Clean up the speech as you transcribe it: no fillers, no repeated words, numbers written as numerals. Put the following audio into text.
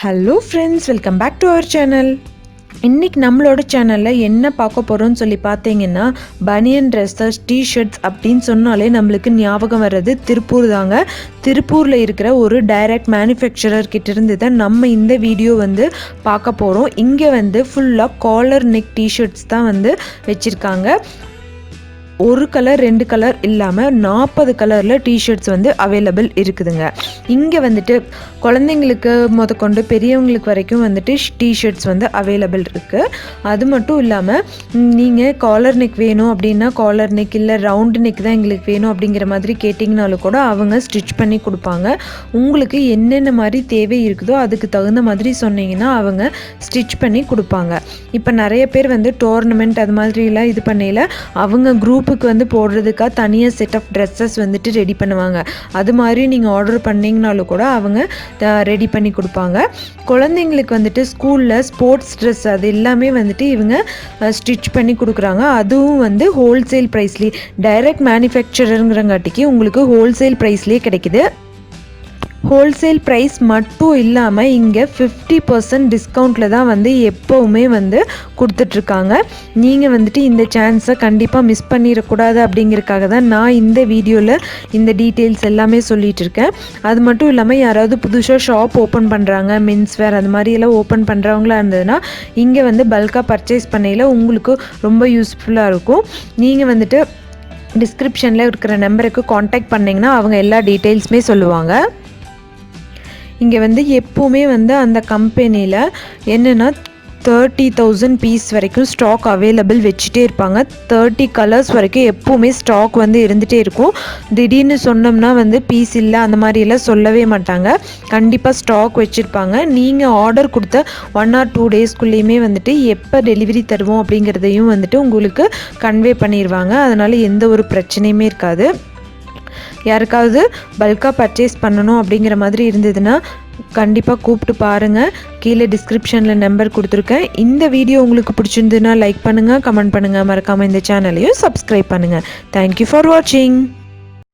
Hello friends, welcome back to our channel. இன்றைக்கி நம்மளோட சேனலில் என்ன பார்க்க போகிறோன்னு சொல்லி பார்த்தீங்கன்னா, பனியன் ட்ரெஸ்ஸஸ், T.Shirts அப்படின்னு சொன்னாலே நம்மளுக்கு ஞாபகம் வர்றது திருப்பூர் தாங்க. திருப்பூரில் இருக்கிற ஒரு டைரக்ட் மேனுஃபேக்சரர் கிட்டேருந்து தான் நம்ம இந்த வீடியோ பார்க்க போகிறோம். இங்கே ஃபுல்லாக காலர் நெக் T.Shirts தான் வச்சுருக்காங்க. ஒரு கலர் 2 கலர் இல்லாமல் 40 கலரில் T.Shirts அவைலபிள் இருக்குதுங்க. இங்கே குழந்தைங்களுக்கு முதற்கொண்டு பெரியவங்களுக்கு வரைக்கும் T.Shirts அவைலபிள் இருக்குது. அது மட்டும் இல்லாமல் நீங்கள் காலர் நெக் வேணும் அப்படின்னா காலர் நெக், இல்லை ரவுண்டு நெக் தான் எங்களுக்கு வேணும் அப்படிங்கிற மாதிரி கேட்டிங்கனாலும் கூட அவங்க ஸ்டிச் பண்ணி கொடுப்பாங்க. உங்களுக்கு என்னென்ன மாதிரி தேவை இருக்குதோ அதுக்கு தகுந்த மாதிரி சொன்னீங்கன்னா அவங்க ஸ்டிச் பண்ணி கொடுப்பாங்க. இப்போ நிறைய பேர் டோர்னமெண்ட் அது மாதிரிலாம் இது பண்ணையில் அவங்க குரூப் போடுறதுக்காக தனியாக செட் ஆஃப் ட்ரெஸ்ஸஸ் ரெடி பண்ணுவாங்க. அது மாதிரி நீங்கள் ஆர்டர் பண்ணிங்கனாலும் கூட அவங்க ரெடி பண்ணி கொடுப்பாங்க. குழந்தைங்களுக்கு ஸ்கூலில் ஸ்போர்ட்ஸ் ட்ரெஸ் அது எல்லாமே இவங்க ஸ்டிச் பண்ணி கொடுக்குறாங்க. அதுவும் ஹோல்சேல் ப்ரைஸ்லேயே, டைரக்ட் மேனுஃபேக்சரருங்கிறங்காட்டிக்கு உங்களுக்கு ஹோல்சேல் ப்ரைஸ்லேயே கிடைக்குது. ஹோல்சேல் ப்ரைஸ் மட்டும் இல்லாமல் இங்கே 50% டிஸ்கவுண்ட்டில் தான் எப்போவுமே கொடுத்துட்ருக்காங்க. நீங்கள் இந்த சான்ஸை கண்டிப்பாக மிஸ் பண்ணிடக்கூடாது அப்படிங்கிறதுக்காக தான் நான் இந்த வீடியோவில் இந்த டீட்டெயில்ஸ் எல்லாமே சொல்லிகிட்டு இருக்கேன். அது மட்டும் இல்லாமல் யாராவது புதுசாக ஷாப் ஓப்பன் பண்ணுறாங்க, மென்ஸ் வேர் அது மாதிரியெல்லாம் ஓப்பன் பண்ணுறவங்களா இருந்ததுன்னா இங்கே பல்காக பர்ச்சேஸ் பண்ணையில் உங்களுக்கு ரொம்ப யூஸ்ஃபுல்லாக இருக்கும். நீங்கள் டிஸ்கிரிப்ஷனில் இருக்கிற நம்பருக்கு காண்டாக்ட் பண்ணிங்கன்னா அவங்க எல்லா டீட்டெயில்ஸுமே சொல்லுவாங்க. இங்கே எப்போவுமே அந்த கம்பெனியில் என்னென்னா 30,000 பீஸ் வரைக்கும் ஸ்டாக் அவைலபிள் வச்சுட்டே இருப்பாங்க. 30 கலர்ஸ் வரைக்கும் எப்போவுமே ஸ்டாக் இருந்துகிட்டே இருக்கும். திடீர்னு சொன்னோம்னா பீஸ் இல்லை அந்த மாதிரியெல்லாம் சொல்லவே மாட்டாங்க. கண்டிப்பாக ஸ்டாக் வச்சுருப்பாங்க. நீங்கள் ஆர்டர் கொடுத்த 1 or 2 டேஸ்க்குள்ளேயுமே எப்போ டெலிவரி தருவோம் அப்படிங்கிறதையும் உங்களுக்கு கன்வே பண்ணிடுவாங்க. அதனால் எந்த ஒரு பிரச்சனையுமே இருக்காது. யாருக்காவது பல்காக பர்ச்சேஸ் பண்ணணும் அப்படிங்கிற மாதிரி இருந்ததுன்னா கண்டிப்பாக கூப்பிட்டு பாருங்கள். கீழே டிஸ்கிரிப்ஷனில் நம்பர் கொடுத்துருக்கேன். இந்த வீடியோ உங்களுக்கு பிடிச்சிருந்துன்னா லைக் பண்ணுங்கள், கமெண்ட் பண்ணுங்கள், மறக்காமல் இந்த சேனலையும் சப்ஸ்கிரைப் பண்ணுங்கள். தேங்க்யூ ஃபார் வாட்சிங்.